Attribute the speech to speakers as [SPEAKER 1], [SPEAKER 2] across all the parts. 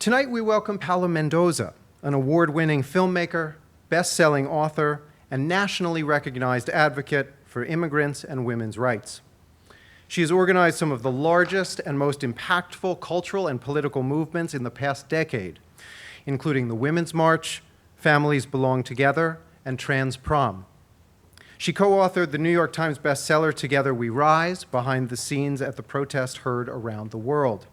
[SPEAKER 1] Tonight we welcome Paola Mendoza, an award-winning filmmaker, best-selling author, and nationally recognized advocate for immigrants and women's rights. She has organized some of the largest and most impactful cultural and political movements in the past decade, including the Women's March, Families Belong Together, and Trans Prom. She co-authored the New York Times bestseller Together We Rise, behind the scenes at the protest heard around the world.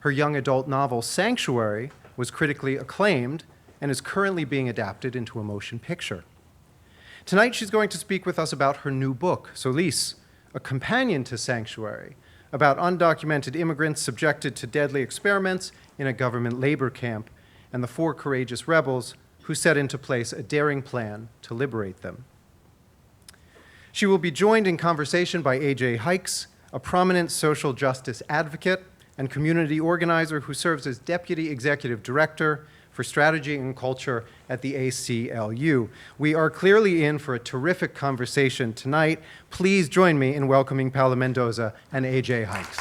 [SPEAKER 1] Her young adult novel, Sanctuary, was critically acclaimed and is currently being adapted into a motion picture. Tonight, she's going to speak with us about her new book, Solis, a companion to Sanctuary, about undocumented immigrants subjected to deadly experiments in a government labor camp and the 4 courageous rebels who set into place a daring plan to liberate them. She will be joined in conversation by A.J. Hikes, a prominent social justice advocate and community organizer who serves as Deputy Executive Director for Strategy and Culture at the ACLU. We are clearly in for a terrific conversation tonight. Please join me in welcoming Paola Mendoza and A.J. Hikes.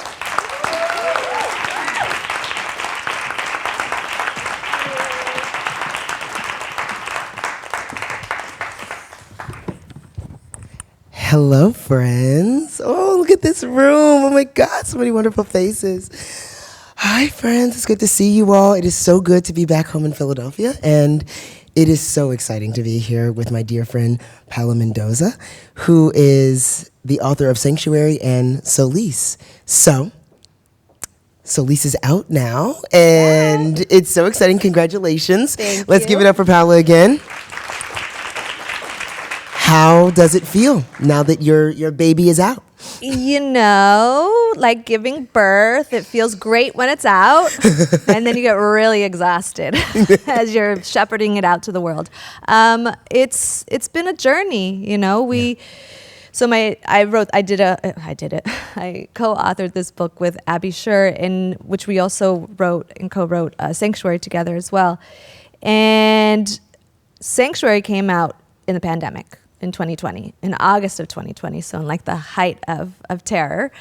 [SPEAKER 2] Hello, friends. Oh, look at this room. Oh my God, so many wonderful faces. Hi, friends. It's good to see you all. It is so good to be back home in Philadelphia, and it is so exciting to be here with my dear friend Paola Mendoza, who is the author of Sanctuary and Solis. So, Solis is out now, and it's so exciting. Congratulations. Let's give it up for Paola again. How does it feel now that your baby is out?
[SPEAKER 3] You know, like giving birth, it feels great when it's out, and then you get really exhausted as you're shepherding it out to the world. It's been a journey, you know. I co-authored this book with Abby Sher, in which we also wrote and co-wrote Sanctuary together as well. And Sanctuary came out in the pandemic. In 2020, in August of 2020, so in like the height of terror.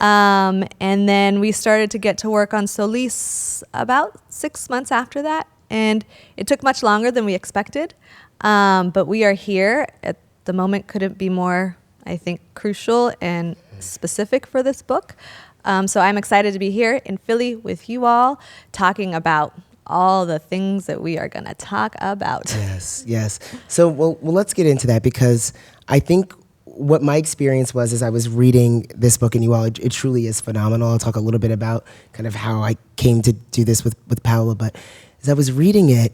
[SPEAKER 3] And then we started to get to work on Solis about 6 months after that. And it took much longer than we expected. But we are here. At the moment couldn't be more, I think, crucial and specific for this book. So I'm excited to be here in Philly with you all, talking about all the things that we are going to talk about.
[SPEAKER 2] Yes. So, well, let's get into that, because I think what my experience was as I was reading this book, and you all, it truly is phenomenal. I'll talk a little bit about kind of how I came to do this with Paola, but as I was reading it,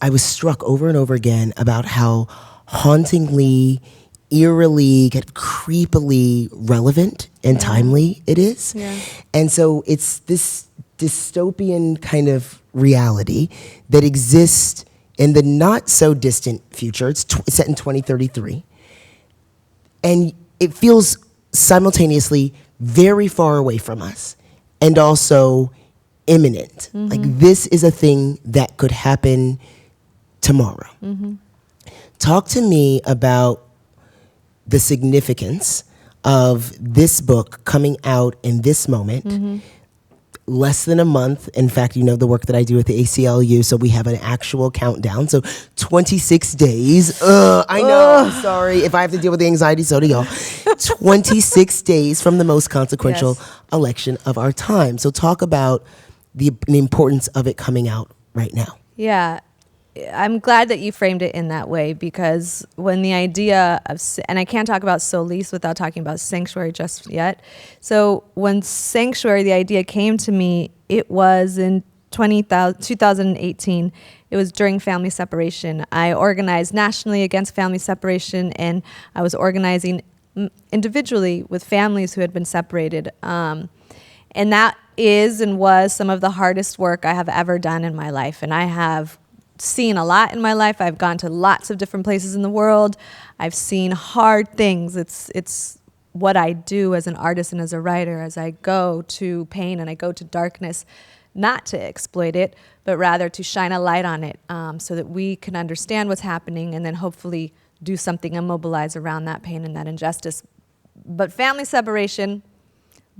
[SPEAKER 2] I was struck over and over again about how hauntingly, eerily, creepily relevant and timely it is. Yeah. And so it's this dystopian kind of reality that exists in the not so distant future. It's set in 2033. And it feels simultaneously very far away from us and also imminent. Mm-hmm. Like, this is a thing that could happen tomorrow. Mm-hmm. Talk to me about the significance of this book coming out in this moment. Mm-hmm. Less than a month. In fact, you know the work that I do at the ACLU, so we have an actual countdown. So 26 days. I know. Sorry. If I have to deal with the anxiety, so do y'all. 26 days from the most consequential election of our time. So talk about the importance of it coming out right now.
[SPEAKER 3] Yeah. I'm glad that you framed it in that way, because when the idea of, and I can't talk about Solis without talking about Sanctuary just yet. So when Sanctuary, the idea came to me, it was in 2018. It was during family separation. I organized nationally against family separation, and I was organizing individually with families who had been separated. And that is and was some of the hardest work I have ever done in my life. And I have seen a lot in my life. I've gone to lots of different places in the world. I've seen hard things. It's what I do as an artist and as a writer, as I go to pain and I go to darkness, not to exploit it, but rather to shine a light on it, so that we can understand what's happening and then hopefully do something and mobilize around that pain and that injustice. But family separation,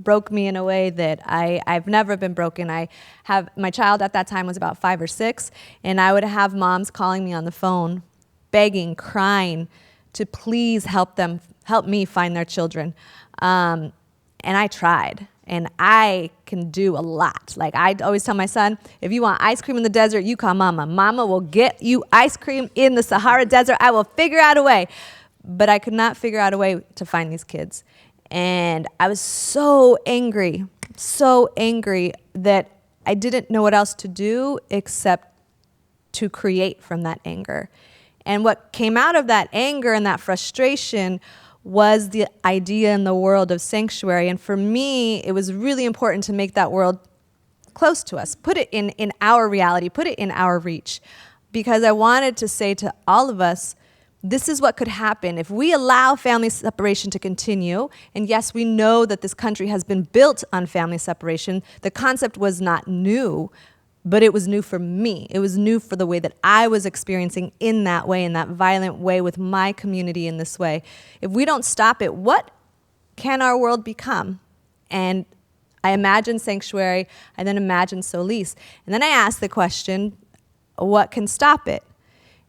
[SPEAKER 3] broke me in a way that I've never been broken. My child at that time was about 5 or 6, and I would have moms calling me on the phone, begging, crying to please help me find their children. And I tried. And I can do a lot. Like I always tell my son, if you want ice cream in the desert, you call mama. Mama will get you ice cream in the Sahara Desert. I will figure out a way. But I could not figure out a way to find these kids. And I was so angry that I didn't know what else to do except to create from that anger. And what came out of that anger and that frustration was the idea in the world of sanctuary. And for me, it was really important to make that world close to us, put it in our reality, put it in our reach. Because I wanted to say to all of us, this is what could happen if we allow family separation to continue. And yes, we know that this country has been built on family separation. The concept was not new, but it was new for me. It was new for the way that I was experiencing in that way, in that violent way with my community in this way. If we don't stop it, what can our world become? And I imagined Sanctuary, I then imagined Solis. And then I asked the question, what can stop it?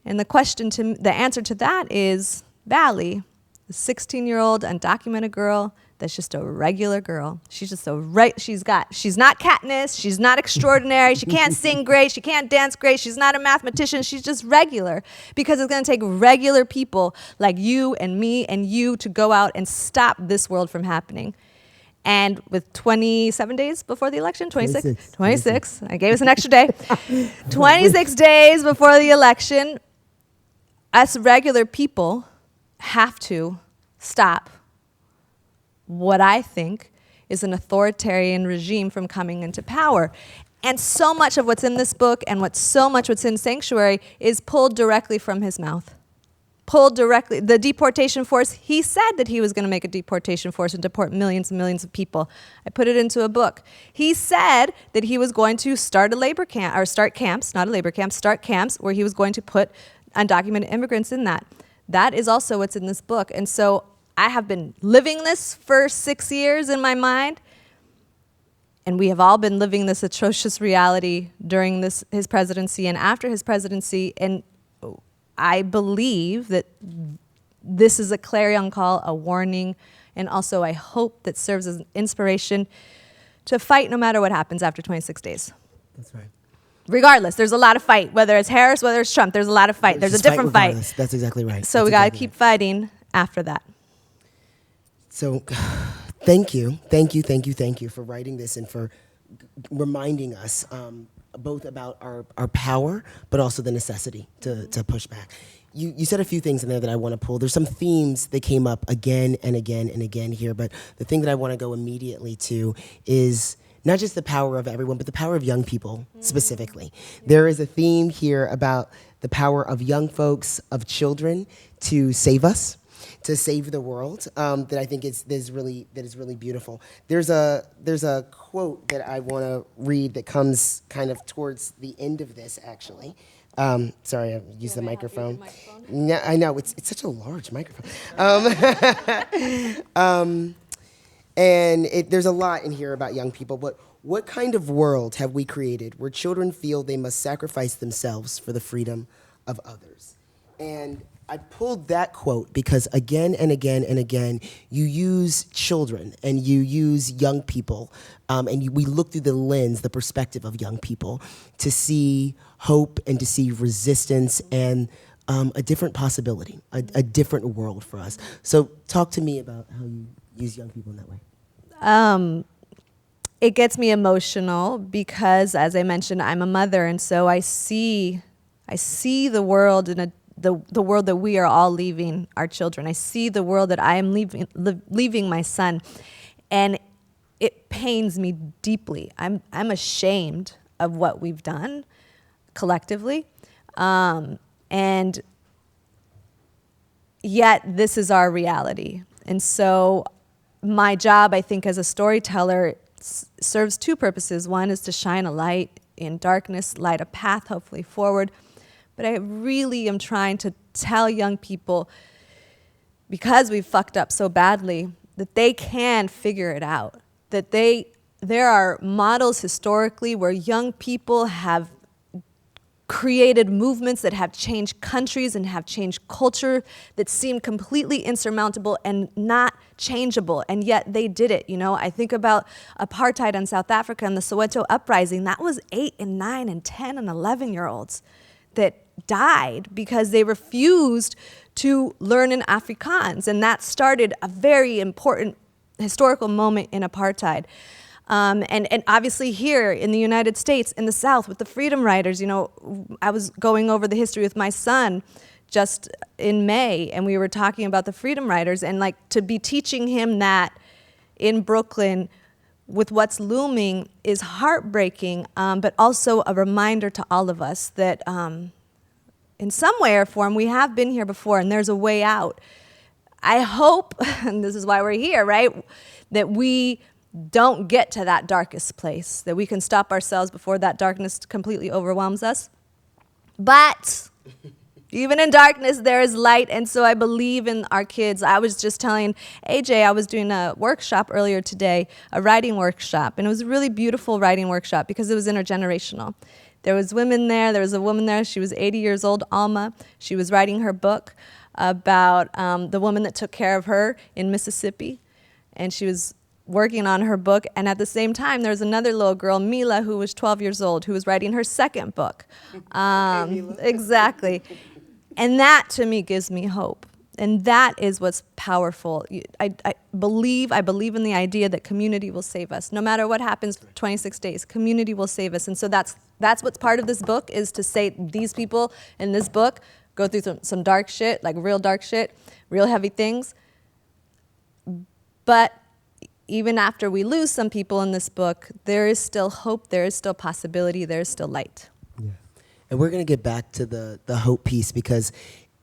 [SPEAKER 3] And the answer to that is Valley, the 16-year-old undocumented girl that's just a regular girl. She's just she's not Katniss, she's not extraordinary, she can't sing great, she can't dance great, she's not a mathematician, she's just regular. Because it's gonna take regular people like you and me and you to go out and stop this world from happening. And with 27 days before the election, 26, I gave us an extra day. 26 days before the election, us regular people have to stop what I think is an authoritarian regime from coming into power. And so much of what's in this book and what's in Sanctuary is pulled directly from his mouth. Pulled directly. The deportation force, he said that he was going to make a deportation force and deport millions and millions of people. I put it into a book. He said that he was going to start camps where he was going to put undocumented immigrants in that. That is also what's in this book. And so I have been living this for 6 years in my mind, and we have all been living this atrocious reality during his presidency and after his presidency, and I believe that this is a clarion call, a warning, and also I hope that serves as an inspiration to fight no matter what happens after 26 days.
[SPEAKER 2] That's right.
[SPEAKER 3] Regardless, there's a lot of fight. Whether it's Harris, whether it's Trump, there's a lot of fight. There's a different fight.
[SPEAKER 2] That's exactly right.
[SPEAKER 3] So we got to keep fighting after that.
[SPEAKER 2] So thank you for writing this and for reminding us both about our power, but also the necessity to push back. You said a few things in there that I want to pull. There's some themes that came up again and again and again here, but the thing that I want to go immediately to is not just the power of everyone, but the power of young people specifically. There is a theme here about the power of young folks, of children, to save us, to save the world, that I think is really beautiful. There's a quote that I want to read that comes kind of towards the end of this, actually. Sorry, I used the microphone. No, I know, it's such a large microphone. And there's a lot in here about young people, but what kind of world have we created where children feel they must sacrifice themselves for the freedom of others? And I pulled that quote because again and again and again, you use children and you use young people, and we look through the lens, the perspective of young people, to see hope and to see resistance and a different possibility, a different world for us. So talk to me about how you use young people in that way.
[SPEAKER 3] It gets me emotional because, as I mentioned, I'm a mother, and so I see the world in the world that we are all leaving our children. I see the world that I am leaving my son, and it pains me deeply. I'm ashamed of what we've done collectively, and yet this is our reality. And so my job, I think, as a storyteller serves two purposes. One is to shine a light in darkness, light a path, hopefully forward. But I really am trying to tell young people, because we've fucked up so badly, that they can figure it out, that there are models historically where young people have created movements that have changed countries and have changed culture that seem completely insurmountable and not changeable, and yet they did it. I think about apartheid in South Africa and the Soweto uprising. That was 8 and 9 and 10 and 11-year-olds that died because they refused to learn in Afrikaans, and that started a very important historical moment in apartheid. And obviously here in the United States, in the South, with the Freedom Riders, I was going over the history with my son just in May, and we were talking about the Freedom Riders, and to be teaching him that in Brooklyn with what's looming is heartbreaking, but also a reminder to all of us that in some way or form we have been here before and there's a way out. I hope, and this is why we're here, right, that we don't get to that darkest place, that we can stop ourselves before that darkness completely overwhelms us. But even in darkness, there is light, and so I believe in our kids. I was just telling AJ, I was doing a workshop earlier today, a writing workshop, and it was a really beautiful writing workshop because it was intergenerational. There was women there. There was a woman there. She was 80 years old, Alma. She was writing her book about the woman that took care of her in Mississippi, and she was working on her book, and at the same time there was another little girl, Mila, who was 12 years old, who was writing her second book. Exactly. And that to me gives me hope, and that is what's powerful. I believe in the idea that community will save us. No matter what happens for 26 days, community will save us. And so that's what's part of this book, is to say these people in this book go through some dark shit, like real dark shit, real heavy things, but even after we lose some people in this book, there is still hope, there is still possibility, there is still light.
[SPEAKER 2] Yeah. And we're going to get back to the hope piece, because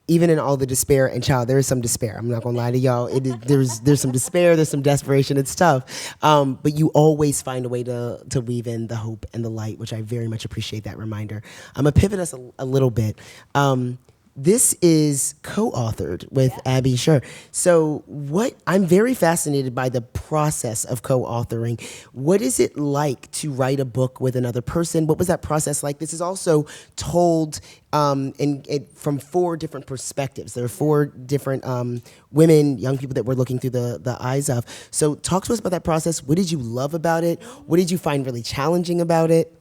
[SPEAKER 2] even in all the despair, and child, there is some despair. I'm not going to lie to y'all. There's some despair, there's some desperation. It's tough. But you always find a way to weave in the hope and the light, which I very much appreciate that reminder. I'm going to pivot us a little bit. This is co-authored with Abby Sher. So I'm very fascinated by the process of co-authoring. What is it like to write a book with another person? What was that process like? This is also told from 4 different perspectives. There are 4 different women, young people that we're looking through the eyes of. So talk to us about that process. What did you love about it? What did you find really challenging about it?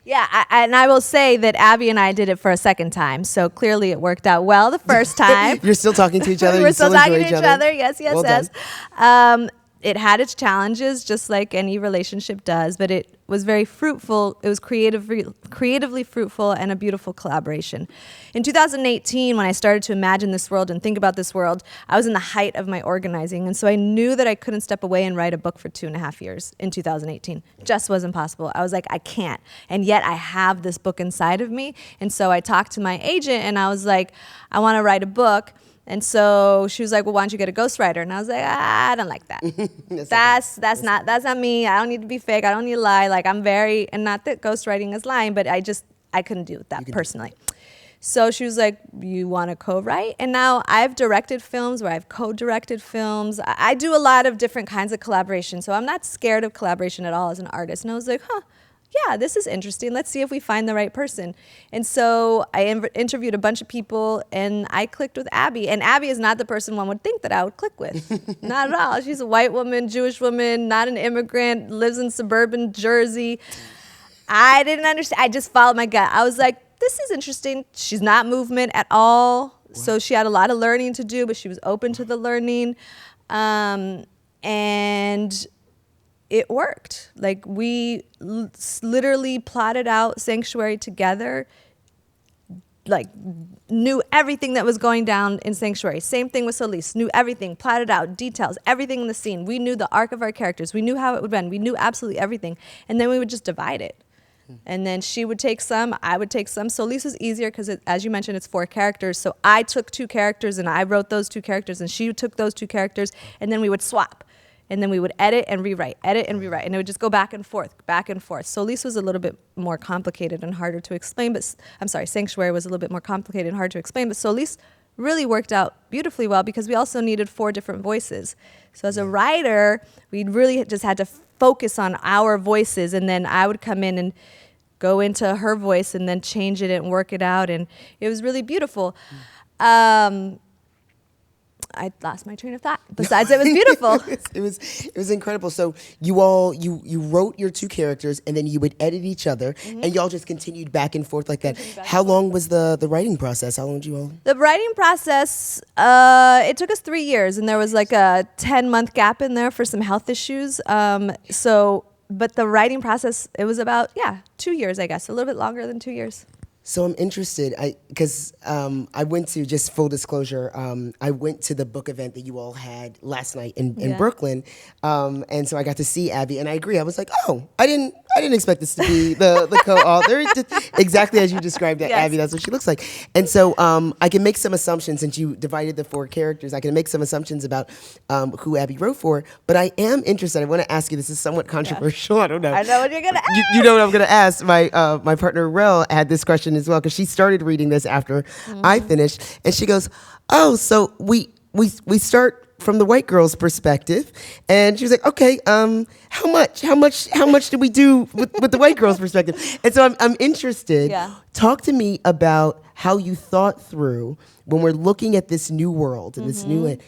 [SPEAKER 3] Yeah, and I will say that Abby and I did it for a second time, so clearly it worked out well the first time.
[SPEAKER 2] You're still talking to each other?
[SPEAKER 3] We're still talking to each other, yes,
[SPEAKER 2] well
[SPEAKER 3] yes.
[SPEAKER 2] Done.
[SPEAKER 3] It had its challenges, just like any relationship does, but it was very fruitful. It was creatively fruitful and a beautiful collaboration. In 2018, when I started to imagine this world and think about this world, I was in the height of my organizing, and so I knew that I couldn't step away and write a book for 2.5 years in 2018. Just wasn't possible. I was like, I can't, and yet I have this book inside of me, and so I talked to my agent, and I was like, I want to write a book. And so she was like, well, why don't you get a ghostwriter? And I was like, I don't like that. That's not me. I don't need to be fake. I don't need to lie. And not that ghostwriting is lying, but I couldn't do that personally. So she was like, you want to co-write? And now I've directed films where I've co-directed films. I do a lot of different kinds of collaboration. So I'm not scared of collaboration at all as an artist. And I was like, yeah, this is interesting. Let's see if we find the right person. And so I interviewed a bunch of people, and I clicked with Abby. And Abby is not the person one would think that I would click with. Not at all. She's a white woman, Jewish woman, not an immigrant, lives in suburban Jersey. I didn't understand. I just followed my gut. I was like, this is interesting. She's not movement at all. So she had a lot of learning to do, but she was open to the learning. And it worked. We literally plotted out Sanctuary together, knew everything that was going down in Sanctuary. Same thing with Solis, knew everything, plotted out, details, everything in the scene. We knew the arc of our characters. We knew how it would end. We knew absolutely everything. And then we would just divide it. And then she would take some, I would take some. Solis was easier because, as you mentioned, it's 4 characters. So I took 2 characters and I wrote those 2 characters, and she took those 2 characters, and then we would swap. And then we would edit and rewrite, and it would just go back and forth. Solis was a little bit more complicated and harder to explain, but Sanctuary was a little bit more complicated and hard to explain, but Solis really worked out beautifully well because we also needed 4 different voices. So as a writer, we really just had to focus on our voices, and then I would come in and go into her voice and then change it and work it out, and it was really beautiful. I lost my train of thought. Besides, it was beautiful.
[SPEAKER 2] It was incredible. So you wrote your two characters, and then you would edit each other, and y'all just continued back and forth like that. How long was the writing process? How long did you all?
[SPEAKER 3] The writing process, it took us 3 years, and there was like a 10-month gap in there for some health issues. But the writing process, it was about 2 years, I guess, a little bit longer than 2 years.
[SPEAKER 2] So I'm interested, because I went to, just full disclosure, I went to the book event that you all had last night in Brooklyn, and so I got to see Abby, and I agree. I was like, oh, I didn't expect this to be the co-author. Exactly as you described it, Abby, that's what she looks like. And so I can make some assumptions, since you divided the 4 characters, I can make some assumptions about who Abby wrote for, but I am interested. I want to ask you, this is somewhat controversial, I don't know.
[SPEAKER 3] I know what you're going to ask.
[SPEAKER 2] You know what I'm going to ask. My partner, Rel, had this question as well, because she started reading this after I finished, and she goes, oh, so we start from the white girl's perspective, and she was like, okay, how much do we do with the white girl's perspective? And so I'm interested. Talk to me about how you thought through, when we're looking at this new world and this new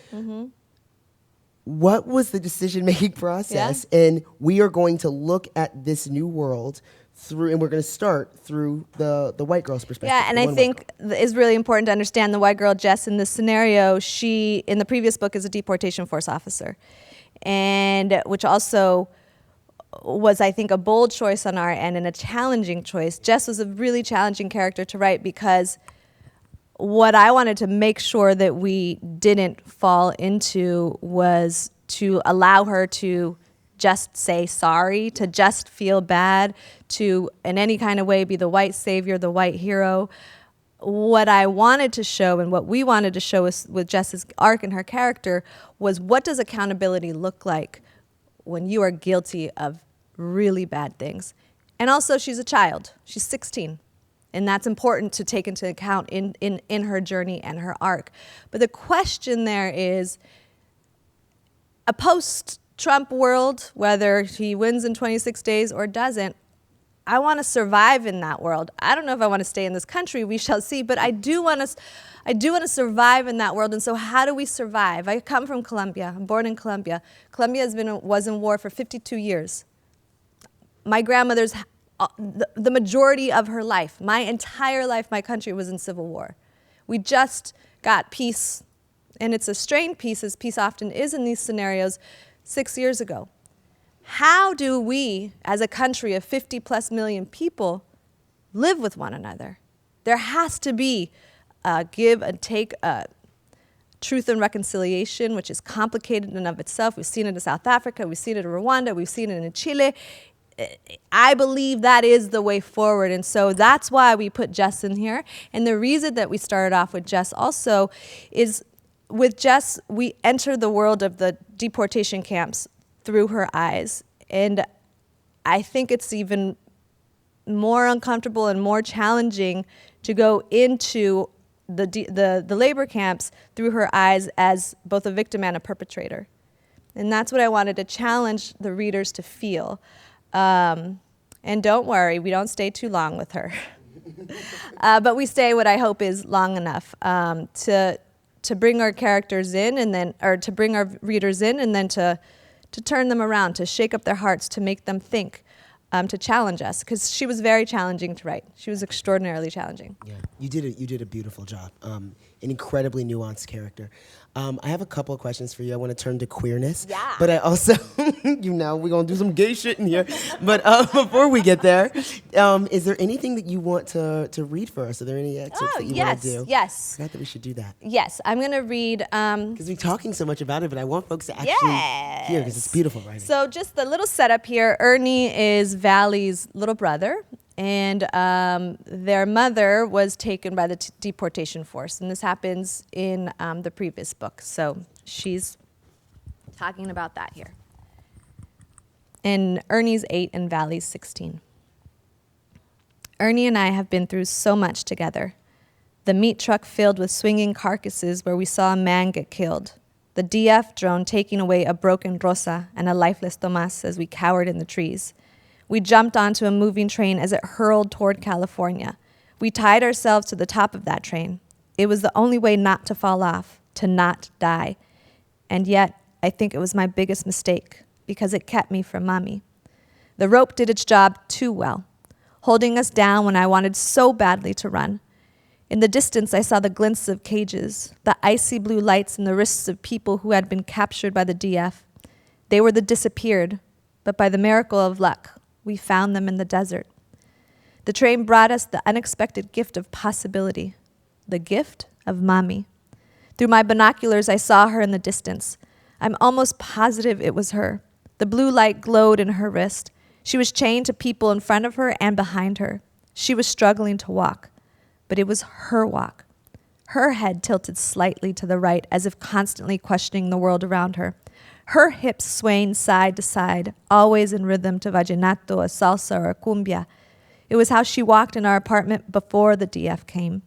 [SPEAKER 2] what was the decision-making process? And we are going to look at this new world through, and we're going to start through the white girl's perspective.
[SPEAKER 3] Yeah, and I think it's really important to understand the white girl, Jess, in this scenario. She, in the previous book, is a deportation force officer, and which also was, I think, a bold choice on our end and a challenging choice. Jess was a really challenging character to write, because what I wanted to make sure that we didn't fall into was to allow her to just say sorry, to just feel bad, to in any kind of way be the white savior, the white hero. What I wanted to show, and what we wanted to show with Jess's arc and her character, was what does accountability look like when you are guilty of really bad things. And also, she's a child. She's 16. And that's important to take into account in her journey and her arc. But the question there is, a post-Trump world, whether he wins in 26 days or doesn't, I want to survive in that world. I don't know if I want to stay in this country. We shall see. But I do want to survive in that world. And so how do we survive? I come from Colombia. I'm born in Colombia. Colombia was in war for 52 years. My grandmother's, the majority of her life, my entire life, my country was in civil war. We just got peace, and it's a strained peace, as peace often is in these scenarios, 6 years ago. How do we, as a country of 50+ million people, live with one another? There has to be a give and take, truth and reconciliation, which is complicated in and of itself. We've seen it in South Africa, we've seen it in Rwanda, we've seen it in Chile. I believe that is the way forward, and so that's why we put Jess in here. And the reason that we started off with Jess also is, with Jess, we enter the world of the deportation camps through her eyes, and I think it's even more uncomfortable and more challenging to go into the labor camps through her eyes as both a victim and a perpetrator. And that's what I wanted to challenge the readers to feel. And don't worry, we don't stay too long with her. But we stay what I hope is long enough to bring our characters in, and then, or to bring our readers in, and then to turn them around, to shake up their hearts, to make them think, to challenge us, because she was very challenging to write. She was extraordinarily challenging.
[SPEAKER 2] Yeah, you did a beautiful job. An incredibly nuanced character. I have a couple of questions for you. I want to turn to queerness.
[SPEAKER 3] Yeah.
[SPEAKER 2] But I also, we're going to do some gay shit in here. But before we get there, is there anything that you want to read for us? Are there any excerpts that you want to do?
[SPEAKER 3] Yes.
[SPEAKER 2] I thought that we should do that.
[SPEAKER 3] Yes, I'm going to read.
[SPEAKER 2] Because we're talking so much about it, but I want folks to actually hear, because it's beautiful writing.
[SPEAKER 3] So just the little setup here. Ernie is Valley's little brother, and their mother was taken by the deportation force, and this happens in the previous book. So she's talking about that here. And Ernie's 8 and Valley's 16. Ernie and I have been through so much together. The meat truck filled with swinging carcasses where we saw a man get killed. the DF drone taking away a broken Rosa and a lifeless Tomas as we cowered in the trees. We jumped onto a moving train as it hurled toward California. We tied ourselves to the top of that train. It was the only way not to fall off, to not die. And yet, I think it was my biggest mistake because it kept me from mommy. The rope did its job too well, holding us down when I wanted so badly to run. In the distance, I saw the glints of cages, the icy blue lights and the wrists of people who had been captured by the DF. They were the disappeared, but by the miracle of luck, we found them in the desert. The train brought us the unexpected gift of possibility, the gift of mommy. Through my binoculars, I saw her in the distance. I'm almost positive it was her. The blue light glowed in her wrist. She was chained to people in front of her and behind her. She was struggling to walk, but it was her walk. Her head tilted slightly to the right as if constantly questioning the world around her. Her hips swaying side to side, always in rhythm to vallenato, a salsa, or a cumbia. It was how she walked in our apartment before the DF came.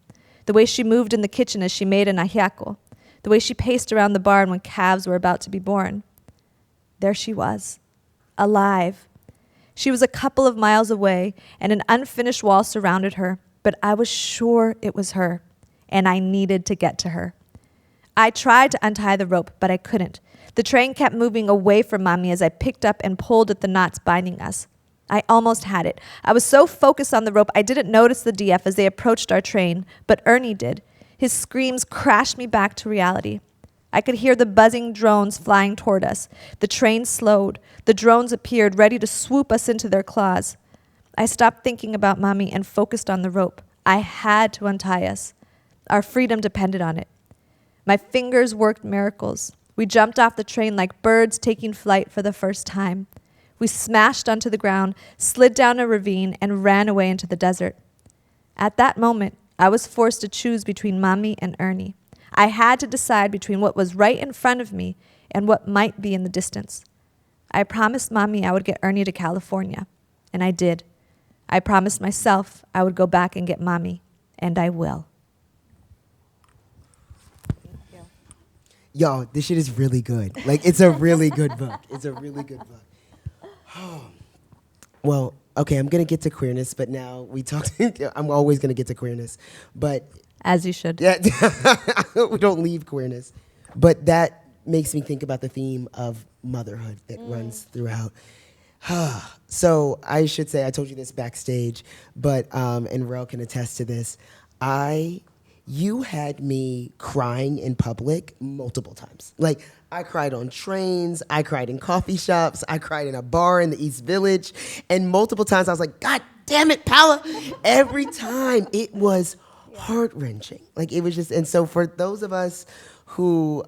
[SPEAKER 3] The way she moved in the kitchen as she made an ajiaco. The way she paced around the barn when calves were about to be born. There she was, alive. She was a couple of miles away, and an unfinished wall surrounded her, but I was sure it was her, and I needed to get to her. I tried to untie the rope, but I couldn't. The train kept moving away from mommy as I picked up and pulled at the knots binding us. I almost had it. I was so focused on the rope, I didn't notice the DF as they approached our train, but Ernie did. His screams crashed me back to reality. I could hear the buzzing drones flying toward us. The train slowed. The drones appeared, ready to swoop us into their claws. I stopped thinking about mommy and focused on the rope. I had to untie us. Our freedom depended on it. My fingers worked miracles. We jumped off the train like birds taking flight for the first time. We smashed onto the ground, slid down a ravine, and ran away into the desert. At that moment, I was forced to choose between mommy and Ernie. I had to decide between what was right in front of me and what might be in the distance. I promised mommy I would get Ernie to California, and I did. I promised myself I would go back and get mommy, and I will.
[SPEAKER 2] Yo, this shit is really good. Like, it's a really good book. It's a really good book. Well, okay, I'm going to get to queerness, but now we talked, I'm always going to get to queerness, but...
[SPEAKER 3] As you should.
[SPEAKER 2] Yeah, we don't leave queerness. But that makes me think about the theme of motherhood that runs throughout. So I should say, I told you this backstage, but, and Rel can attest to this, you had me crying in public multiple times. Like, I cried on trains, I cried in coffee shops, I cried in a bar in the East Village, and multiple times I was like, God damn it, Paola! Every time it was heart-wrenching. Like, it was just, and so for those of us who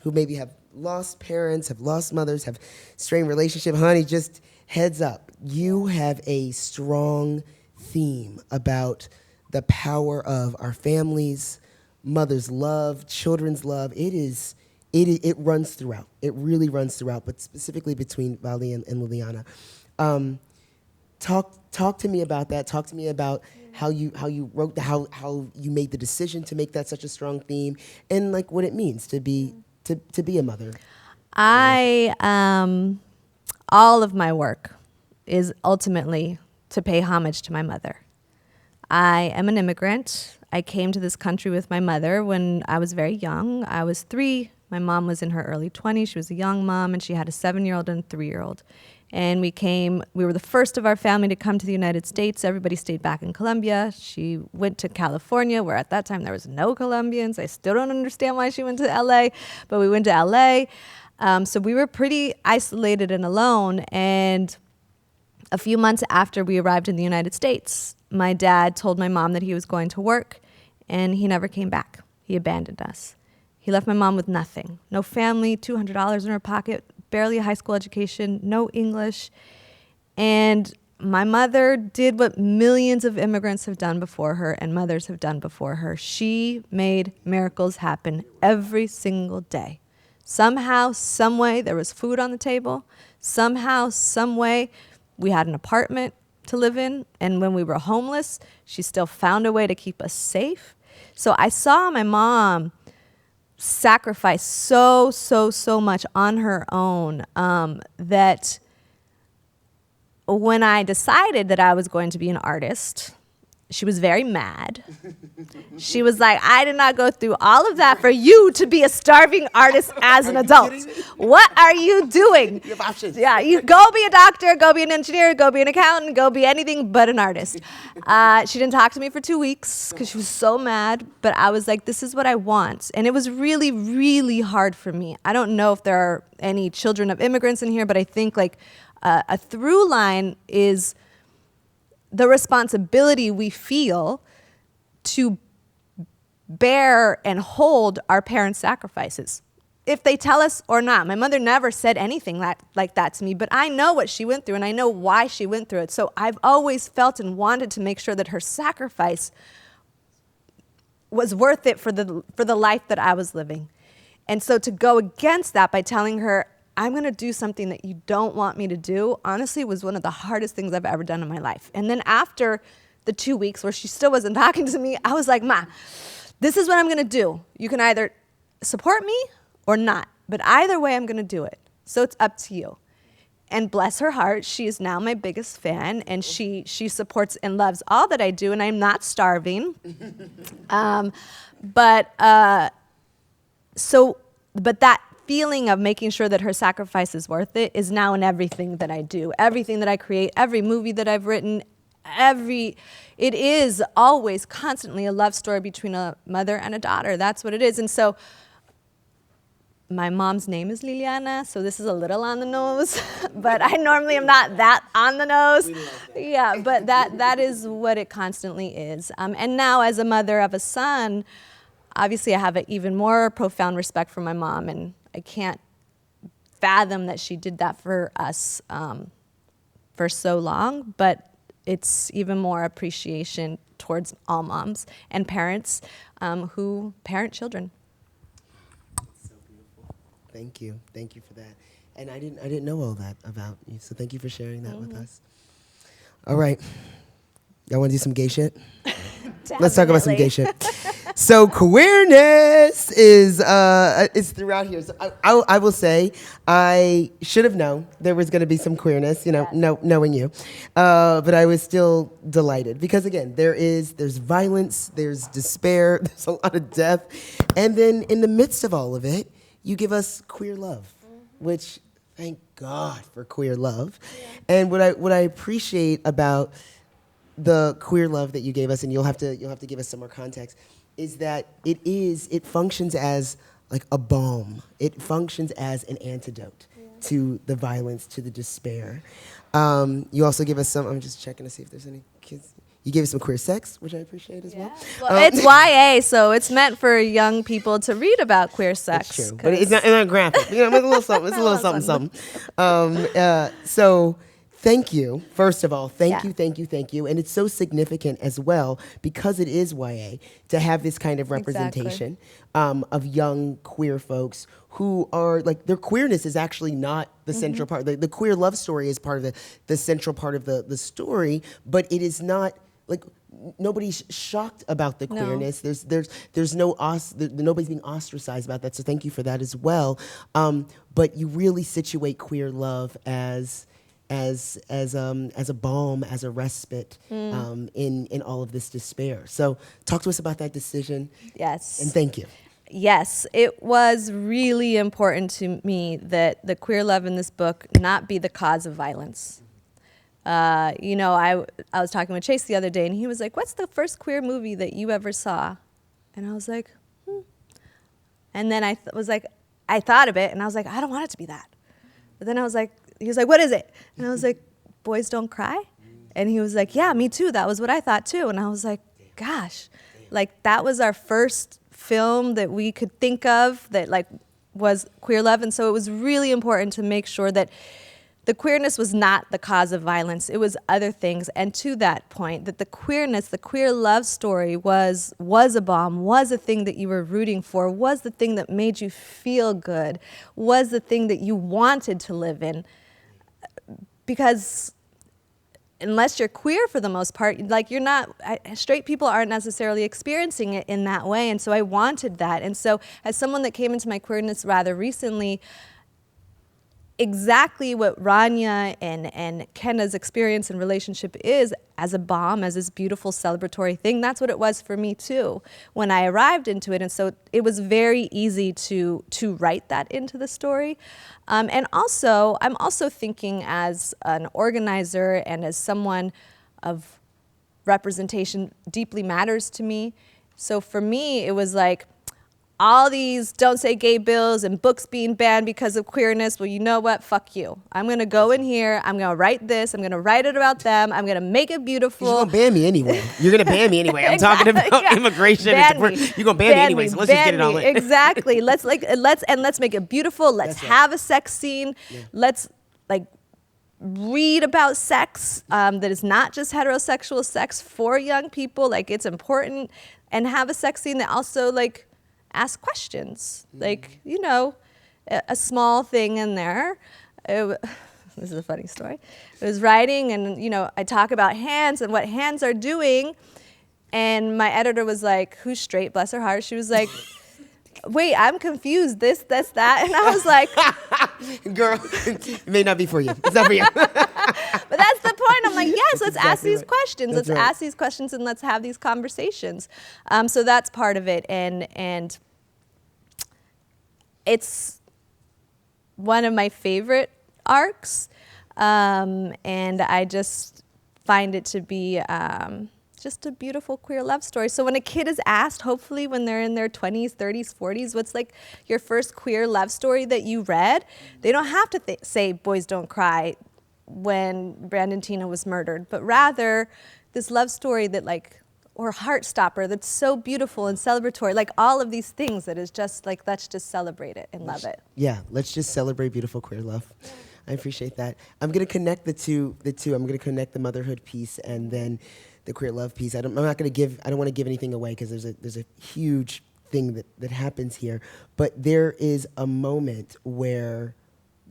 [SPEAKER 2] maybe have lost parents, have lost mothers, have strained relationship, honey, just heads up, you have a strong theme about the power of our families, mother's love, children's love. It runs throughout. It really runs throughout, but specifically between Vali and Liliana. Talk to me about that. Talk to me about how you wrote how you made the decision to make that such a strong theme, and like what it means to be a mother.
[SPEAKER 3] All of my work is ultimately to pay homage to my mother. I am an immigrant. I came to this country with my mother when I was very young. I was 3. My mom was in her early 20s. She was a young mom, and she had a 7-year-old and a 3-year-old. And we were the first of our family to come to the United States. Everybody stayed back in Colombia. She went to California, where at that time there was no Colombians. I still don't understand why she went to LA, but we went to LA. So we were pretty isolated and alone. And a few months after we arrived in the United States, my dad told my mom that he was going to work, and he never came back. He abandoned us. He left my mom with nothing. No family, $200 in her pocket, barely a high school education, no English. And my mother did what millions of immigrants have done before her and mothers have done before her. She made miracles happen every single day. Somehow, some way, there was food on the table. Somehow, some way, we had an apartment to live in. And when we were homeless, she still found a way to keep us safe. So I saw my mom sacrificed so much on her own that when I decided that I was going to be an artist, she was very mad. She was like, I did not go through all of that for you to be a starving artist as an adult. What are you doing?
[SPEAKER 2] You have options.
[SPEAKER 3] Yeah, you go be a doctor, go be an engineer, go be an accountant, go be anything but an artist. She didn't talk to me for 2 weeks because she was so mad, but I was like, this is what I want. And it was really, really hard for me. I don't know if there are any children of immigrants in here, but I think like a through line is the responsibility we feel to bear and hold our parents' sacrifices, if they tell us or not. My mother never said anything like that to me, but I know what she went through and I know why she went through it. So I've always felt and wanted to make sure that her sacrifice was worth it for the life that I was living. And so to go against that by telling her, I'm going to do something that you don't want me to do, honestly, was one of the hardest things I've ever done in my life. And then after the 2 weeks where she still wasn't talking to me, I was like, Ma, this is what I'm going to do. You can either support me or not, but either way, I'm going to do it. So it's up to you. And bless her heart, she is now my biggest fan, and she supports and loves all that I do, and I'm not starving. But that feeling of making sure that her sacrifice is worth it is now in everything that I do, everything that I create, every movie that I've written, it is always constantly a love story between a mother and a daughter. That's what it is. And so my mom's name is Liliana, so this is a little on the nose, but I normally am not that on the nose. Yeah, but that is what it constantly is. And now as a mother of a son, obviously I have an even more profound respect for my mom, and I can't fathom that she did that for us for so long, but it's even more appreciation towards all moms and parents who parent children.
[SPEAKER 2] So beautiful. Thank you for that. And I didn't know all that about you, so thank you for sharing that with us. All right, y'all want to do some gay shit? Let's talk about some gay shit. So queerness is throughout here. So I will say I should have known there was going to be some queerness, knowing you, but I was still delighted because again there's violence, there's despair, there's a lot of death, and then in the midst of all of it, you give us queer love, which thank God for queer love, and what I appreciate about the queer love that you gave us, and you'll have to give us some more context, is that it functions as like a balm. It functions as an antidote to the violence, to the despair. You also give us some, I'm just checking to see if there's any kids. You gave us some queer sex, which I appreciate as well.
[SPEAKER 3] Well, it's YA, so it's meant for young people to read about queer sex.
[SPEAKER 2] That's true, but it's not graphic. It's a little something. It's a little something. So thank you, first of all. Thank you. And it's so significant as well, because it is YA, to have this kind of representation of young queer folks who are, like, their queerness is actually not the central part. The queer love story is part of the central part of the story, but it is not, like, nobody's shocked about the queerness. No. There's nobody's being ostracized about that, so thank you for that as well. But you really situate queer love as a balm, as a respite in all of this despair. So talk to us about that decision. Yes. And thank you.
[SPEAKER 3] Yes, it was really important to me that the queer love in this book not be the cause of violence. I was talking with Chase the other day, and he was like, "What's the first queer movie that you ever saw?" And I was like, And then I thought of it, and I was like, I don't want it to be that. But then he was like, "What is it?" And I was like, "Boys Don't Cry." And he was like, "Yeah, me too. That was what I thought too." And I was like, gosh, like that was our first film that we could think of that like was queer love. And so it was really important to make sure that the queerness was not the cause of violence. It was other things. And to that point, that the queerness, the queer love story was a balm, was a thing that you were rooting for, was the thing that made you feel good, was the thing that you wanted to live in. Because unless you're queer for the most part, like you're not, straight people aren't necessarily experiencing it in that way. And so I wanted that. And so as someone that came into my queerness rather recently, exactly what Rania and Kenna's experience and relationship is as a bomb, as this beautiful celebratory thing, that's what it was for me too when I arrived into it. And so it was very easy to write that into the story. And also, I'm also thinking as an organizer and as someone of representation deeply matters to me. So for me, it was like, all these don't say gay bills and books being banned because of queerness. Well, you know what? Fuck you. I'm going to go in here. I'm going to write this. I'm going to write it about them. I'm going to make it beautiful.
[SPEAKER 2] You're going to ban me anyway. You're going to ban me anyway. I'm talking about immigration. You're going to ban me anyway. So let's just get it all in.
[SPEAKER 3] Exactly. let's make it beautiful. Let's have a sex scene. Yeah. Let's read about sex that is not just heterosexual sex for young people. Like, it's important, and have a sex scene that also ask questions, a small thing in there. This is a funny story. I was writing, and I talk about hands and what hands are doing, and my editor was like, "Who's straight?" Bless her heart. She was like, "Wait, I'm confused. This, that," and I was like,
[SPEAKER 2] "Girl, it may not be for you. It's not for you."
[SPEAKER 3] But that's the point. I'm like, yes, let's ask these questions. Let's ask these questions, and let's have these conversations. So that's part of it, and it's one of my favorite arcs, and I just find it to be just a beautiful queer love story. So when a kid is asked, hopefully when they're in their 20s, 30s, 40s, what's your first queer love story that you read, they don't have to say Boys Don't Cry when Brandon Tina was murdered, but rather this love story that or Heartstopper that's so beautiful and celebratory, all of these things that is just let's just celebrate it and love it.
[SPEAKER 2] Yeah, let's just celebrate beautiful queer love. I appreciate that. I'm gonna connect the two. I'm gonna connect the motherhood piece and then the queer love piece. I don't want to give anything away because there's a huge thing that happens here, but there is a moment where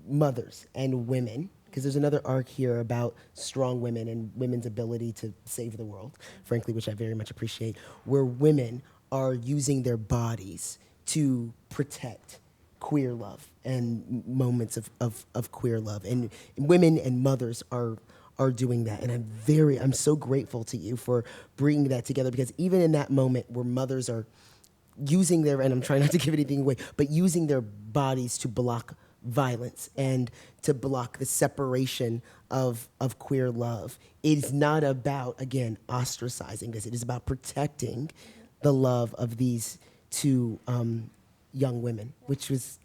[SPEAKER 2] mothers and women, because there's another arc here about strong women and women's ability to save the world, frankly, which I very much appreciate, where women are using their bodies to protect queer love and moments of queer love. And women and mothers are doing that. And I'm so grateful to you for bringing that together, because even in that moment where mothers are using their, and I'm trying not to give anything away, but using their bodies to block violence and to block the separation of queer love. It is not about, again, ostracizing this. It is about protecting the love of these two young women, which was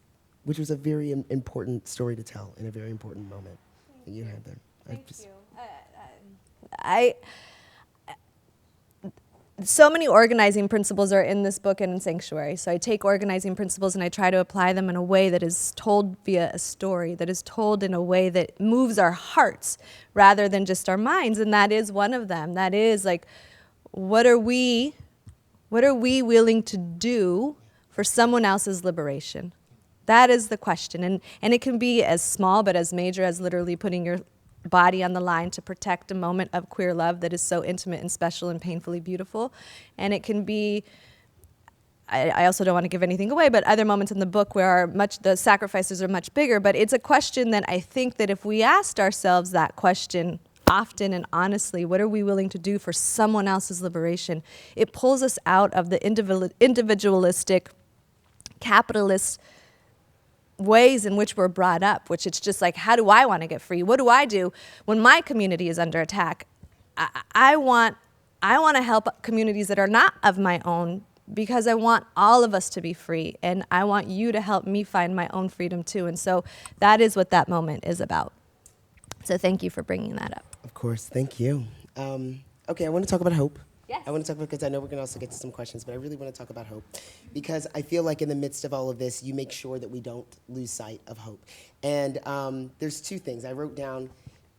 [SPEAKER 2] a very important story to tell in a very important moment that you had there.
[SPEAKER 3] Thank you. So many organizing principles are in this book and in Sanctuary. So I take organizing principles and I try to apply them in a way that is told via a story, that is told in a way that moves our hearts rather than just our minds. And that is one of them. That is what are we willing to do for someone else's liberation? That is the question. And it can be as small but as major as literally putting your body on the line to protect a moment of queer love that is so intimate and special and painfully beautiful. And it can be, I also don't want to give anything away, but other moments in the book where the sacrifices are much bigger. But it's a question that I think that if we asked ourselves that question often and honestly, what are we willing to do for someone else's liberation? It pulls us out of the individualistic, capitalist ways in which we're brought up, which it's just how do I want to get free? What do I do when my community is under attack? I want to help communities that are not of my own, because I want all of us to be free, and I want you to help me find my own freedom too. And so that is what that moment is about. So thank you for bringing that up.
[SPEAKER 2] Of course, thank you. Okay, I want to talk about hope.
[SPEAKER 3] Yes.
[SPEAKER 2] I want to talk about, because I know we're going to also get to some questions, but I really want to talk about hope, because I feel like in the midst of all of this, you make sure that we don't lose sight of hope. And there's two things. I wrote down,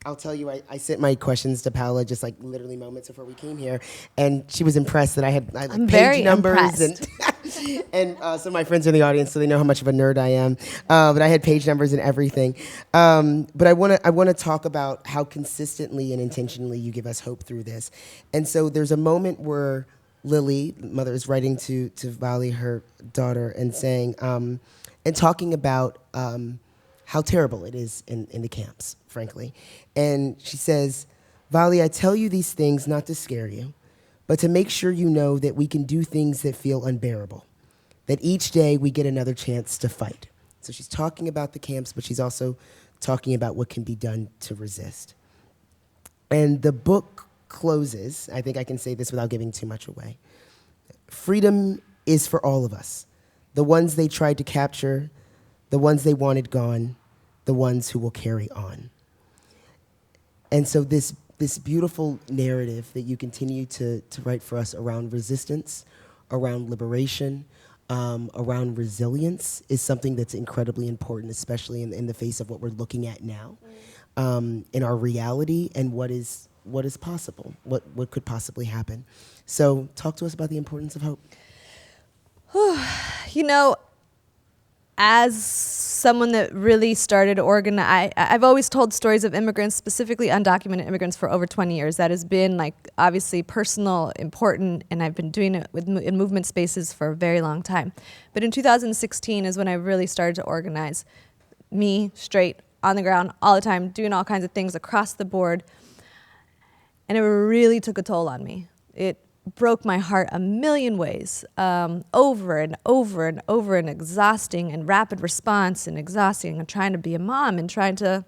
[SPEAKER 2] I'll tell you, I sent my questions to Paola just literally moments before we came here, and she was impressed that I had
[SPEAKER 3] I'm
[SPEAKER 2] page
[SPEAKER 3] very
[SPEAKER 2] numbers.
[SPEAKER 3] impressed.
[SPEAKER 2] And And some of my friends are in the audience, so they know how much of a nerd I am. But I had page numbers and everything. But I want to talk about how consistently and intentionally you give us hope through this. And so there's a moment where Lily, mother, is writing to Vali, her daughter, and saying, and talking about how terrible it is in the camps, frankly. And she says, Vali, I tell you these things not to scare you, but to make sure you know that we can do things that feel unbearable, that each day we get another chance to fight. So she's talking about the camps, but she's also talking about what can be done to resist. And the book closes, I think I can say this without giving too much away. Freedom is for all of us, the ones they tried to capture, the ones they wanted gone, the ones who will carry on. And so this beautiful narrative that you continue to write for us around resistance, around liberation, around resilience is something that's incredibly important, especially in the face of what we're looking at now, in our reality and what is possible, what could possibly happen. So talk to us about the importance of hope.
[SPEAKER 3] You know, as someone that really started I've always told stories of immigrants, specifically undocumented immigrants, for over 20 years. That has been, like, obviously personal, important, and I've been doing it in movement spaces for a very long time. But in 2016 is when I really started to organize, me, straight, on the ground, all the time, doing all kinds of things across the board. And it really took a toll on me. It broke my heart a million ways, over and over and over, and exhausting, and rapid response, and exhausting, and trying to be a mom, and trying to,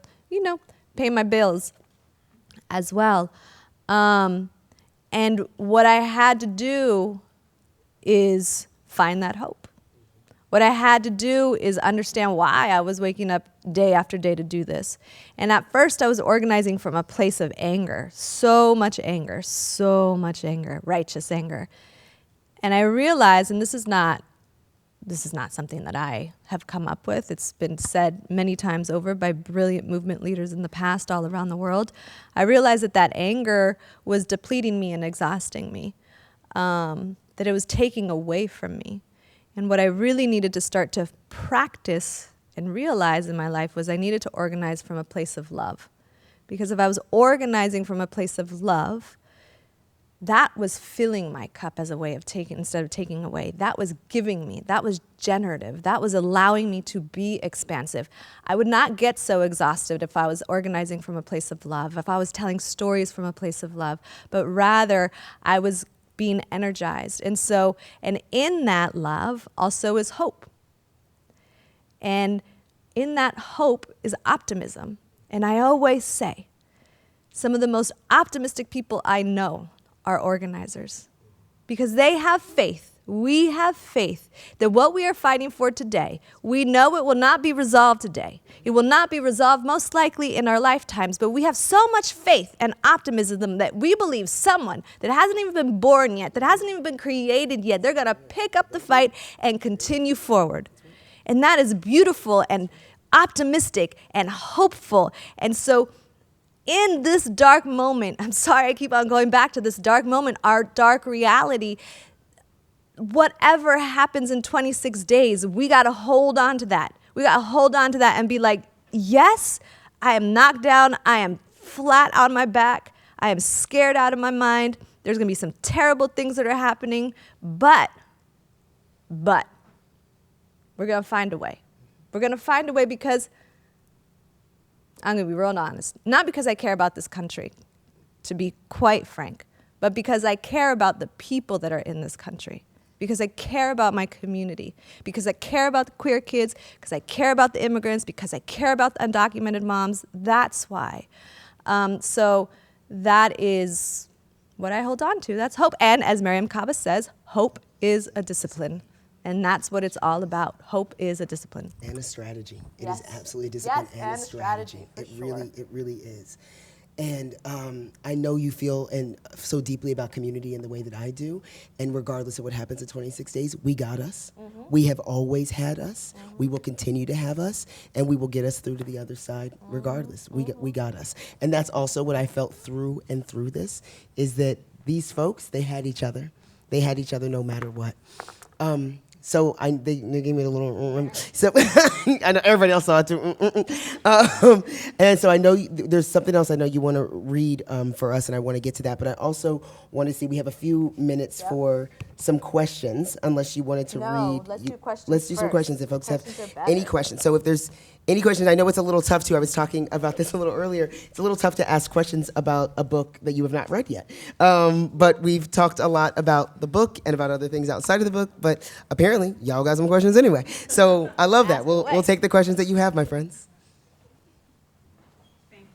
[SPEAKER 3] pay my bills as well. And what I had to do is find that hope. What I had to do is understand why I was waking up day after day to do this. And at first I was organizing from a place of anger, so much anger, righteous anger. And I realized, and this is not something that I have come up with. It's been said many times over by brilliant movement leaders in the past all around the world. I realized that anger was depleting me and exhausting me, that it was taking away from me. And what I really needed to start to practice and realize in my life was I needed to organize from a place of love. Because if I was organizing from a place of love, that was filling my cup as a way of taking, instead of taking away. That was giving me. That was generative. That was allowing me to be expansive. I would not get so exhausted if I was organizing from a place of love, if I was telling stories from a place of love, but rather I was being energized. And in that love also is hope. And in that hope is optimism. And I always say, some of the most optimistic people I know are organizers, because they have faith. We have faith that what we are fighting for today, we know it will not be resolved today. It will not be resolved most likely in our lifetimes, but we have so much faith and optimism that we believe someone that hasn't even been born yet, that hasn't even been created yet, they're gonna pick up the fight and continue forward. And that is beautiful and optimistic and hopeful. And so in this dark moment, I'm sorry I keep on going back to this dark moment, our dark reality, whatever happens in 26 days, we got to hold on to that. We got to hold on to that and be like, yes, I am knocked down. I am flat on my back. I am scared out of my mind. There's going to be some terrible things that are happening, but we're going to find a way. We're going to find a way, because I'm going to be real honest, not because I care about this country, to be quite frank, but because I care about the people that are in this country. Because I care about my community, because I care about the queer kids, because I care about the immigrants, because I care about the undocumented moms. That's why. So that is what I hold on to. That's hope. And as Mariam Kaba says, hope is a discipline. And that's what it's all about. Hope is a discipline.
[SPEAKER 2] And a strategy. It
[SPEAKER 3] Yes.
[SPEAKER 2] is absolutely a discipline
[SPEAKER 3] Yes,
[SPEAKER 2] and a strategy.
[SPEAKER 3] for
[SPEAKER 2] It
[SPEAKER 3] sure.
[SPEAKER 2] really is. And I know you feel so deeply about community in the way that I do. And regardless of what happens in 26 days, we got us. Mm-hmm. We have always had us. Mm-hmm. We will continue to have us. And we will get us through to the other side regardless. Mm-hmm. We got us. And that's also what I felt through this, is that these folks, they had each other. They had each other no matter what. So they gave me a little. So I know everybody else saw it too. And so I know there's something else I know you want to read for us, and I want to get to that. But I also want to see we have a few minutes for some questions, unless you wanted to read.
[SPEAKER 3] Let's do questions.
[SPEAKER 2] Let's do some
[SPEAKER 3] first.
[SPEAKER 2] questions if folks have
[SPEAKER 3] Questions are better.
[SPEAKER 2] any questions. So if there's any questions, I know it's a little tough too. I was talking about this a little earlier. It's a little tough to ask questions about a book that you have not read yet. But we've talked a lot about the book and about other things outside of the book. But apparently, y'all got some questions anyway. So I love that. We'll take the questions that you have, my friends.
[SPEAKER 4] Thank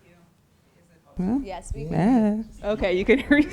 [SPEAKER 4] you.
[SPEAKER 3] Yes, we can.
[SPEAKER 4] Okay, you can read.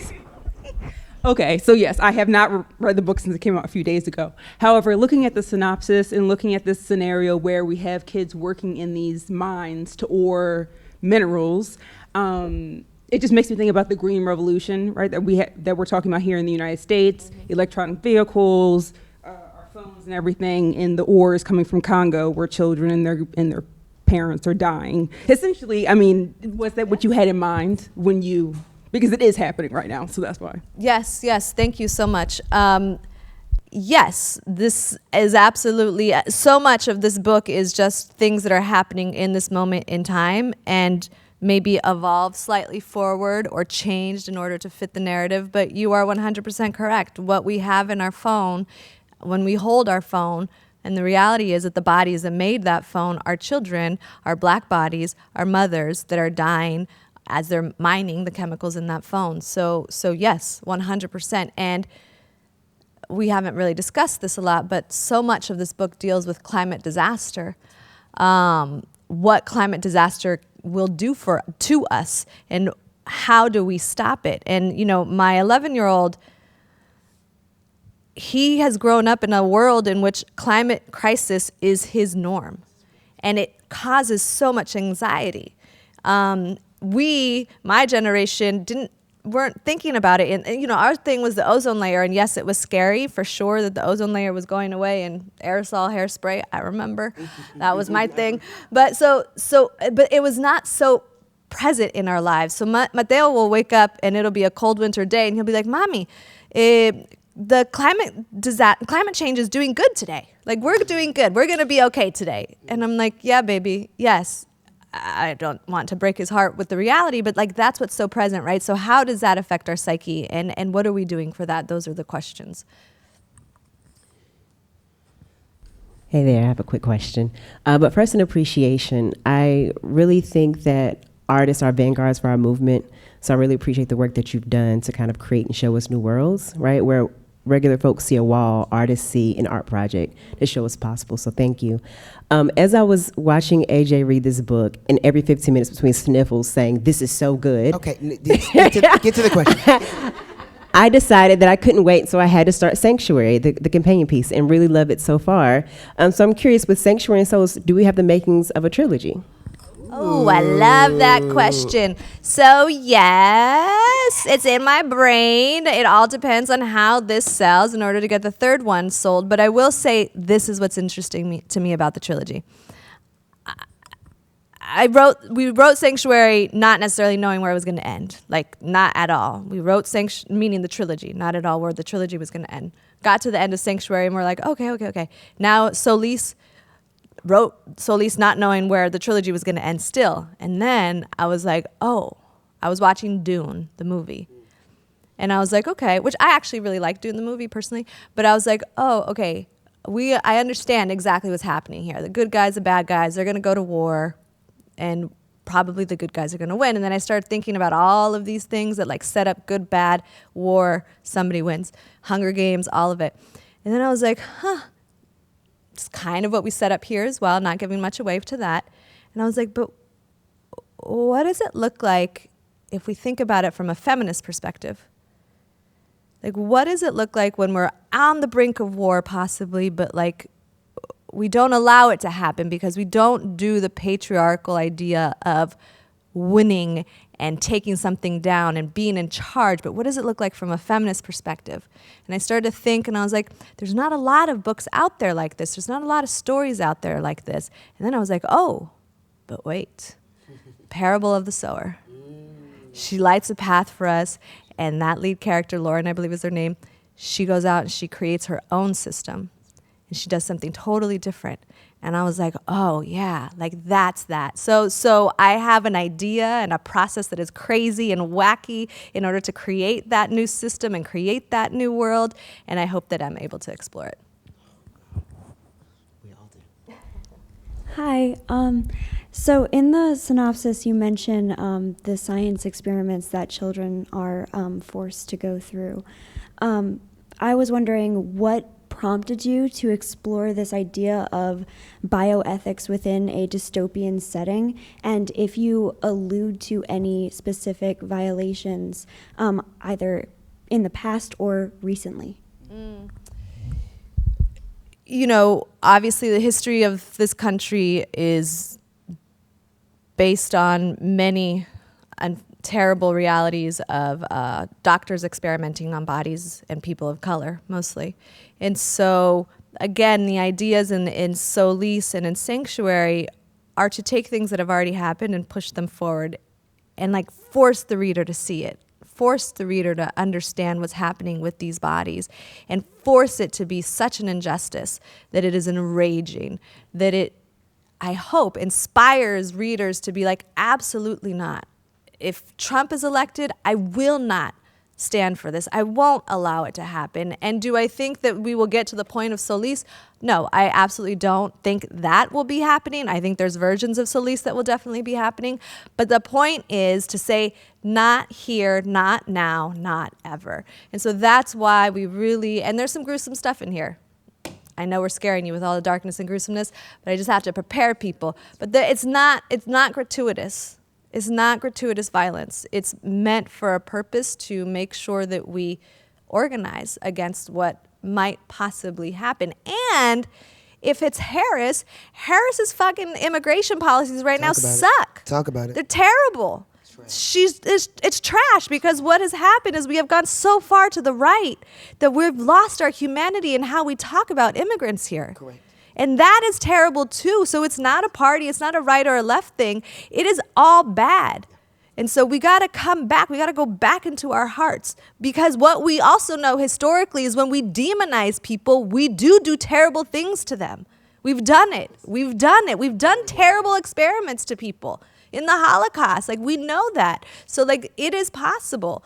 [SPEAKER 4] Okay, so yes, I have not read the book since it came out a few days ago. However, looking at the synopsis and looking at this scenario where we have kids working in these mines to ore minerals, it just makes me think about the green revolution, right? That we're talking about here in the United States, electronic vehicles, our phones and everything, and the ores coming from Congo, where children and their parents are dying. Essentially, I mean, was that what you had in mind when you? Because it is happening right now, so that's why.
[SPEAKER 3] Yes, thank you so much. Yes, this is absolutely, so much of this book is just things that are happening in this moment in time and maybe evolved slightly forward or changed in order to fit the narrative, but you are 100% correct. What we have in our phone, when we hold our phone, and the reality is that the bodies that made that phone are children, are black bodies, are mothers that are dying as they're mining the chemicals in that phone. So yes, 100%. And we haven't really discussed this a lot, but so much of this book deals with climate disaster, what climate disaster will do to us, and how do we stop it? And, you know, my 11-year-old, he has grown up in a world in which climate crisis is his norm, and it causes so much anxiety. My generation, weren't thinking about it. And, you know, our thing was the ozone layer. And yes, it was scary for sure that the ozone layer was going away, and aerosol hairspray, I remember. That was my thing. But but it was not so present in our lives. So Mateo will wake up and it'll be a cold winter day and he'll be like, Mommy, the climate change is doing good today. Like, we're doing good. We're going to be okay today. And I'm like, yeah, baby, yes. I don't want to break his heart with the reality, but like, that's what's so present, right? So how does that affect our psyche, and what are we doing for that? Those are the questions.
[SPEAKER 5] Hey there, I have a quick question. But first, an appreciation. I really think that artists are vanguards for our movement. So I really appreciate the work that you've done to kind of create and show us new worlds, right? Where regular folks see a wall, artists see an art project to show us possible. So thank you. As I was watching AJ read this book, and every 15 minutes between sniffles saying, "This is so good."
[SPEAKER 2] Okay, get to the question.
[SPEAKER 5] I decided that I couldn't wait, so I had to start Sanctuary, the companion piece, and really love it so far. So I'm curious, with Sanctuary and Solis, do we have the makings of a trilogy?
[SPEAKER 3] Oh, I love that question. So yes, it's in my brain. It all depends on how this sells in order to get the third one sold. But I will say this is what's interesting to me about the trilogy. We wrote Sanctuary not necessarily knowing where it was going to end, like not at all. We wrote meaning the trilogy, not at all where the trilogy was going to end. Got to the end of Sanctuary and we're like, okay. Now Solis wrote Solis not knowing where the trilogy was going to end still. And then I was like, I was watching Dune, the movie. And I was like, okay, which I actually really like Dune, the movie, personally. But I was like, okay, I understand exactly what's happening here. The good guys, the bad guys, they're going to go to war, and probably the good guys are going to win. And then I started thinking about all of these things that like set up good, bad, war, somebody wins, Hunger Games, all of it. And then I was like, it's kind of what we set up here as well, not giving much away to that. And I was like, but what does it look like if we think about it from a feminist perspective? Like, what does it look like when we're on the brink of war, possibly, but like we don't allow it to happen because we don't do the patriarchal idea of winning and taking something down and being in charge, but what does it look like from a feminist perspective? And I started to think, and I was like, there's not a lot of books out there like this. There's not a lot of stories out there like this. And then I was like, but wait, Parable of the Sower. She lights a path for us, and that lead character, Lauren, I believe is her name, she goes out and she creates her own system. and she does something totally different. And I was like, oh yeah, like that's that. So I have an idea and a process that is crazy and wacky in order to create that new system and create that new world. And I hope that I'm able to explore it.
[SPEAKER 2] We all do.
[SPEAKER 6] Hi. So in the synopsis, you mention the science experiments that children are forced to go through. I was wondering what prompted you to explore this idea of bioethics within a dystopian setting, and if you allude to any specific violations, either in the past or recently.
[SPEAKER 3] You know, obviously the history of this country is based on many terrible realities of doctors experimenting on bodies and people of color, mostly. And so, again, the ideas in Solis and in Sanctuary are to take things that have already happened and push them forward and, like, force the reader to see it, force the reader to understand what's happening with these bodies, and force it to be such an injustice that it is enraging, that it, I hope, inspires readers to be like, absolutely not. If Trump is elected, I will not stand for this. I won't allow it to happen. And do I think that we will get to the point of Solis? No, I absolutely don't think that will be happening. I think there's versions of Solis that will definitely be happening. But the point is to say, not here, not now, not ever. And so that's why we really, and there's some gruesome stuff in here. I know we're scaring you with all the darkness and gruesomeness, but I just have to prepare people. But it's not gratuitous. It's not gratuitous violence. It's meant for a purpose to make sure that we organize against what might possibly happen. And if it's Harris's fucking immigration policies right now suck.
[SPEAKER 2] Talk about it.
[SPEAKER 3] They're terrible. It's trash, because what has happened is we have gone so far to the right that we've lost our humanity in how we talk about immigrants here.
[SPEAKER 2] Correct.
[SPEAKER 3] And that is terrible too. So it's not a party, it's not a right or a left thing. It is all bad. And so we got to come back. We got to go back into our hearts, because what we also know historically is when we demonize people, we do terrible things to them. We've done it. We've done terrible experiments to people in the Holocaust. Like, we know that. So, like, it is possible.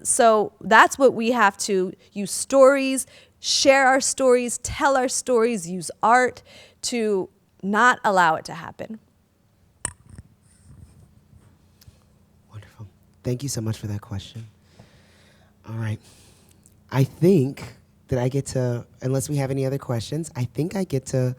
[SPEAKER 3] So that's what we have to use: stories, share our stories, tell our stories, use art to not allow it to happen.
[SPEAKER 2] Wonderful. Thank you so much for that question. All right. I think that I get to, unless we have any other questions, I think I get to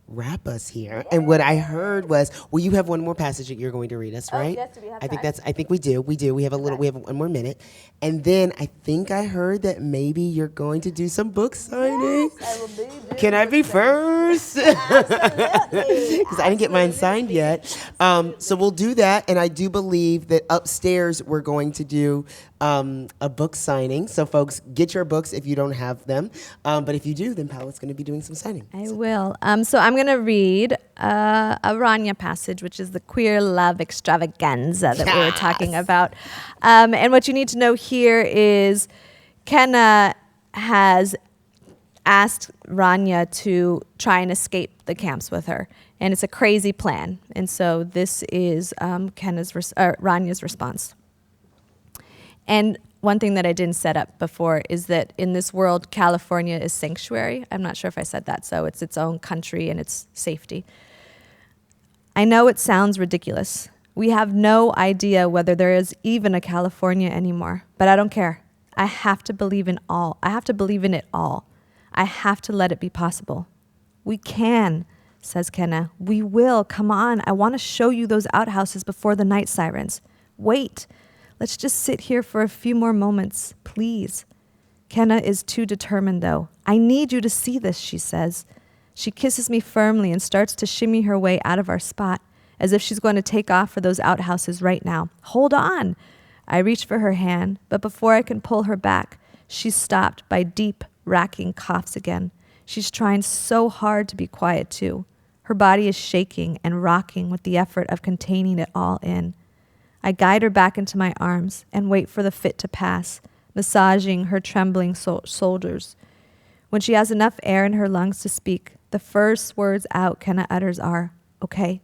[SPEAKER 2] wrap us here. And what I heard was, well, you have one more passage that you're going to read us, right?
[SPEAKER 3] Yes, do we have
[SPEAKER 2] I think
[SPEAKER 3] time?
[SPEAKER 2] I think we do. We have we have one more minute. And then I think I heard that maybe you're going to do some book signing.
[SPEAKER 3] Yes, I will be doing
[SPEAKER 2] Can I be first?
[SPEAKER 3] Absolutely.
[SPEAKER 2] Because I didn't get mine signed yet. So we'll do that. And I do believe that upstairs we're going to do a book signing. So folks, get your books if you don't have them. But if you do, then Paola's going to be doing some signing.
[SPEAKER 3] I will. So I'm going to read a Rania passage, which is the queer love extravaganza that we were talking about. And what you need to know here is Kenna has asked Rania to try and escape the camps with her. And it's a crazy plan. And so this is Rania's response. And one thing that I didn't set up before is that in this world, California is sanctuary. I'm not sure if I said that, so it's its own country and its safety. I know it sounds ridiculous. We have no idea whether there is even a California anymore, but I don't care. I have to believe in all. I have to believe in it all. I have to let it be possible. We can, says Kenna. We will. Come on. I want to show you those outhouses before the night sirens. Wait. Let's just sit here for a few more moments, please. Kenna is too determined, though. I need you to see this, she says. She kisses me firmly and starts to shimmy her way out of our spot, as if she's going to take off for those outhouses right now. Hold on. I reach for her hand, but before I can pull her back, she's stopped by deep, racking coughs again. She's trying so hard to be quiet, too. Her body is shaking and rocking with the effort of containing it all in. I guide her back into my arms and wait for the fit to pass, massaging her trembling shoulders. When she has enough air in her lungs to speak, the first words out Kenna utters are, "Okay,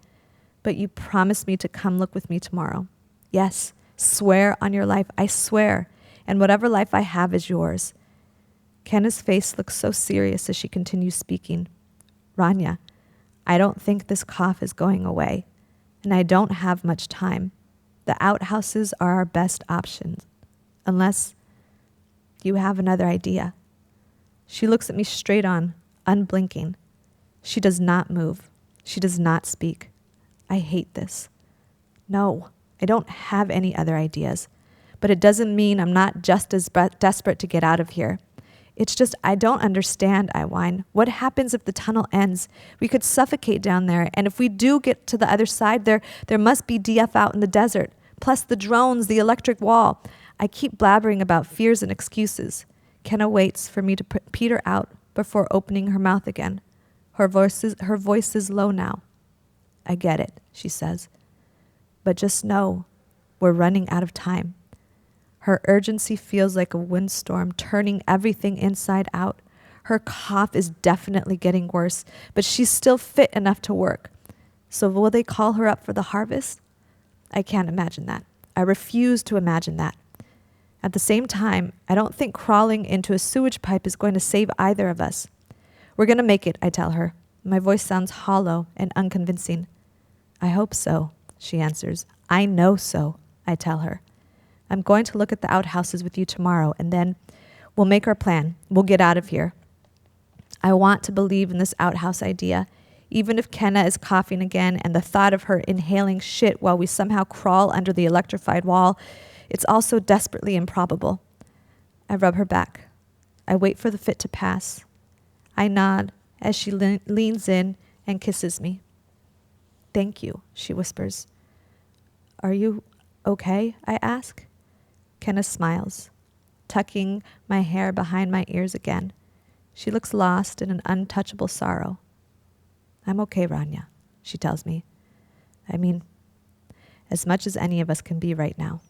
[SPEAKER 3] but you promised me to come look with me tomorrow." "Yes, swear on your life, I swear, and whatever life I have is yours." Kenna's face looks so serious as she continues speaking. "Rania, I don't think this cough is going away, and I don't have much time. The outhouses are our best option, unless you have another idea." She looks at me straight on, unblinking. She does not move. She does not speak. I hate this. No, I don't have any other ideas, but it doesn't mean I'm not just as desperate to get out of here. It's just I don't understand, I whine. What happens if the tunnel ends? We could suffocate down there, and if we do get to the other side, there must be DF out in the desert, plus the drones, the electric wall. I keep blabbering about fears and excuses. Kenna waits for me to peter out before opening her mouth again. Her voice is low now. "I get it," she says. "But just know, we're running out of time." Her urgency feels like a windstorm, turning everything inside out. Her cough is definitely getting worse, but she's still fit enough to work. So will they call her up for the harvest? I can't imagine that. I refuse to imagine that. At the same time, I don't think crawling into a sewage pipe is going to save either of us. "We're going to make it," I tell her. My voice sounds hollow and unconvincing. "I hope so," she answers. "I know so," I tell her. "I'm going to look at the outhouses with you tomorrow, and then we'll make our plan. We'll get out of here." I want to believe in this outhouse idea, even if Kenna is coughing again and the thought of her inhaling shit while we somehow crawl under the electrified wall, it's also desperately improbable. I rub her back. I wait for the fit to pass. I nod as she leans in and kisses me. "Thank you," she whispers. "Are you okay?" I ask. Kenna smiles, tucking my hair behind my ears again. She looks lost in an untouchable sorrow. "I'm okay, Rania," she tells me. I mean, as much as any of us can be right now.